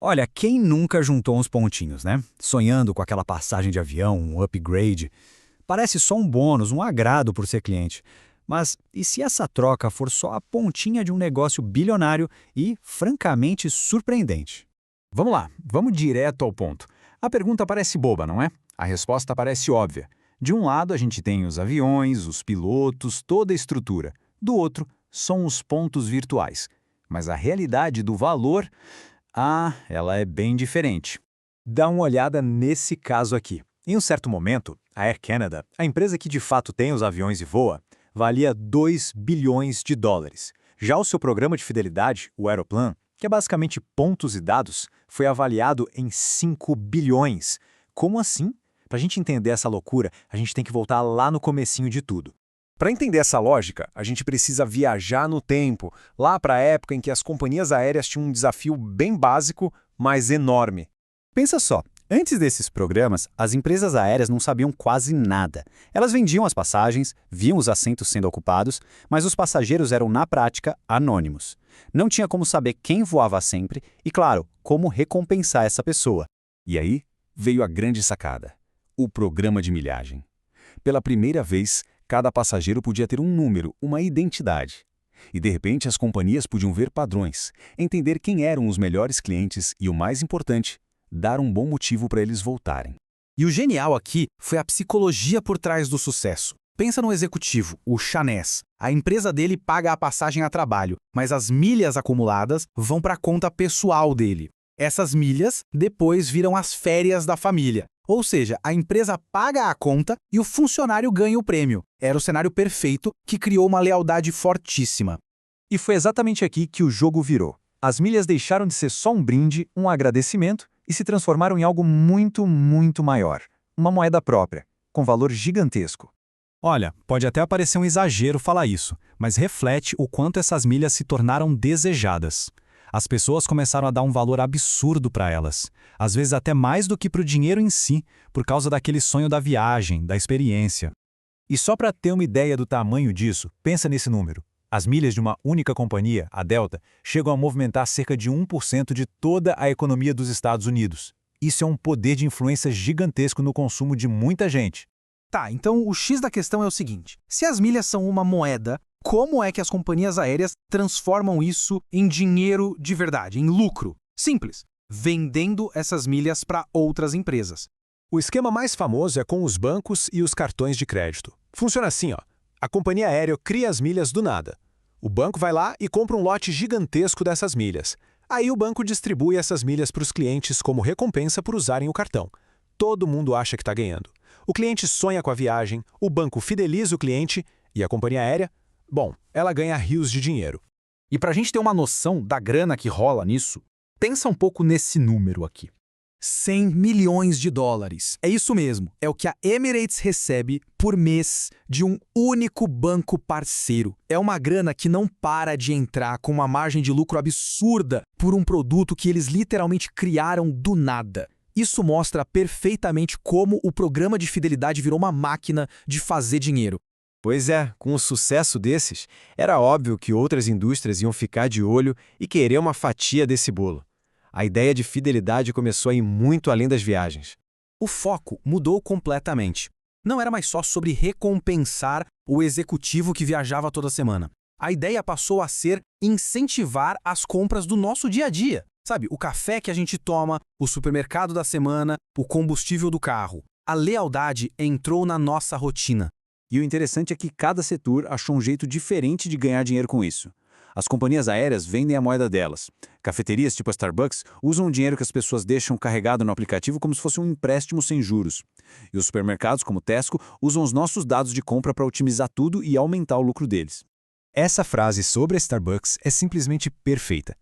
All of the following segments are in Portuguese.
Olha, quem nunca juntou uns pontinhos, né? Sonhando com aquela passagem de avião, um upgrade. Parece só um bônus, um agrado por ser cliente. Mas e se essa troca for só a pontinha de um negócio bilionário e, francamente, surpreendente? Vamos lá, vamos direto ao ponto. A pergunta parece boba, não é? A resposta parece óbvia. De um lado, a gente tem os aviões, os pilotos, toda a estrutura. Do outro, são os pontos virtuais. Mas a realidade do valor, ela é bem diferente. Dá uma olhada nesse caso aqui. Em um certo momento, a Air Canada, a empresa que de fato tem os aviões e voa, valia 2 bilhões de dólares. Já o seu programa de fidelidade, o Aeroplan, que é basicamente pontos e dados, foi avaliado em 5 bilhões. Como assim? Para a gente entender essa loucura, a gente tem que voltar lá no comecinho de tudo. Para entender essa lógica, a gente precisa viajar no tempo, lá para a época em que as companhias aéreas tinham um desafio bem básico, mas enorme. Pensa só, antes desses programas, as empresas aéreas não sabiam quase nada. Elas vendiam as passagens, viam os assentos sendo ocupados, mas os passageiros eram, na prática, anônimos. Não tinha como saber quem voava sempre e, claro, como recompensar essa pessoa. E aí veio a grande sacada: o programa de milhagem. Pela primeira vez, cada passageiro podia ter um número, uma identidade. E de repente as companhias podiam ver padrões, entender quem eram os melhores clientes e, o mais importante, dar um bom motivo para eles voltarem. E o genial aqui foi a psicologia por trás do sucesso. Pensa no executivo, o Chanés. A empresa dele paga a passagem a trabalho, mas as milhas acumuladas vão para a conta pessoal dele. Essas milhas depois viram as férias da família. Ou seja, a empresa paga a conta e o funcionário ganha o prêmio. Era o cenário perfeito que criou uma lealdade fortíssima. E foi exatamente aqui que o jogo virou. As milhas deixaram de ser só um brinde, um agradecimento, e se transformaram em algo muito, muito maior. Uma moeda própria, com valor gigantesco. Olha, pode até parecer um exagero falar isso, mas reflete o quanto essas milhas se tornaram desejadas. As pessoas começaram a dar um valor absurdo para elas, às vezes até mais do que para o dinheiro em si, por causa daquele sonho da viagem, da experiência. E só para ter uma ideia do tamanho disso, pensa nesse número. As milhas de uma única companhia, a Delta, chegam a movimentar cerca de 1% de toda a economia dos Estados Unidos. Isso é um poder de influência gigantesco no consumo de muita gente. Tá, então o X da questão é o seguinte: se as milhas são uma moeda, como é que as companhias aéreas transformam isso em dinheiro de verdade, em lucro? Simples, vendendo essas milhas para outras empresas. O esquema mais famoso é com os bancos e os cartões de crédito. Funciona assim, ó. A companhia aérea cria as milhas do nada. O banco vai lá e compra um lote gigantesco dessas milhas. Aí o banco distribui essas milhas para os clientes como recompensa por usarem o cartão. Todo mundo acha que está ganhando. O cliente sonha com a viagem, o banco fideliza o cliente e a companhia aérea, bom, ela ganha rios de dinheiro. E para a gente ter uma noção da grana que rola nisso, pensa um pouco nesse número aqui. 100 milhões de dólares. É isso mesmo, é o que a Emirates recebe por mês de um único banco parceiro. É uma grana que não para de entrar com uma margem de lucro absurda por um produto que eles literalmente criaram do nada. Isso mostra perfeitamente como o programa de fidelidade virou uma máquina de fazer dinheiro. Pois é, com o sucesso desses, era óbvio que outras indústrias iam ficar de olho e querer uma fatia desse bolo. A ideia de fidelidade começou a ir muito além das viagens. O foco mudou completamente. Não era mais só sobre recompensar o executivo que viajava toda semana. A ideia passou a ser incentivar as compras do nosso dia a dia. Sabe, o café que a gente toma, o supermercado da semana, o combustível do carro. A lealdade entrou na nossa rotina. E o interessante é que cada setor achou um jeito diferente de ganhar dinheiro com isso. As companhias aéreas vendem a moeda delas. Cafeterias tipo a Starbucks usam o dinheiro que as pessoas deixam carregado no aplicativo como se fosse um empréstimo sem juros. E os supermercados, como o Tesco, usam os nossos dados de compra para otimizar tudo e aumentar o lucro deles. Essa frase sobre a Starbucks é simplesmente perfeita.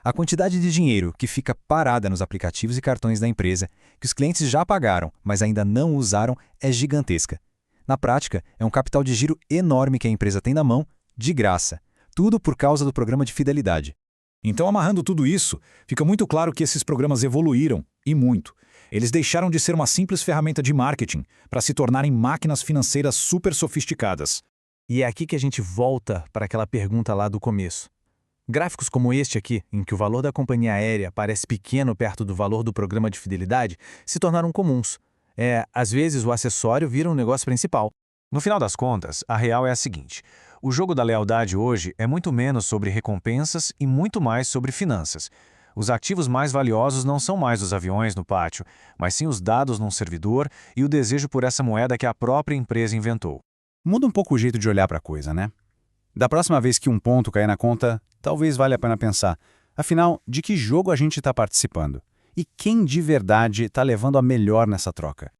A quantidade de dinheiro que fica parada nos aplicativos e cartões da empresa, que os clientes já pagaram, mas ainda não usaram, é gigantesca. Na prática, é um capital de giro enorme que a empresa tem na mão, de graça. Tudo por causa do programa de fidelidade. Então, amarrando tudo isso, fica muito claro que esses programas evoluíram, e muito. Eles deixaram de ser uma simples ferramenta de marketing para se tornarem máquinas financeiras super sofisticadas. E é aqui que a gente volta para aquela pergunta lá do começo. Gráficos como este aqui, em que o valor da companhia aérea parece pequeno perto do valor do programa de fidelidade, se tornaram comuns. Às vezes o acessório vira um negócio principal. No final das contas, a real é a seguinte: o jogo da lealdade hoje é muito menos sobre recompensas e muito mais sobre finanças. Os ativos mais valiosos não são mais os aviões no pátio, mas sim os dados num servidor e o desejo por essa moeda que a própria empresa inventou. Muda um pouco o jeito de olhar para a coisa, né? Da próxima vez que um ponto cair na conta, talvez valha a pena pensar, afinal, de que jogo a gente está participando? E quem de verdade está levando a melhor nessa troca?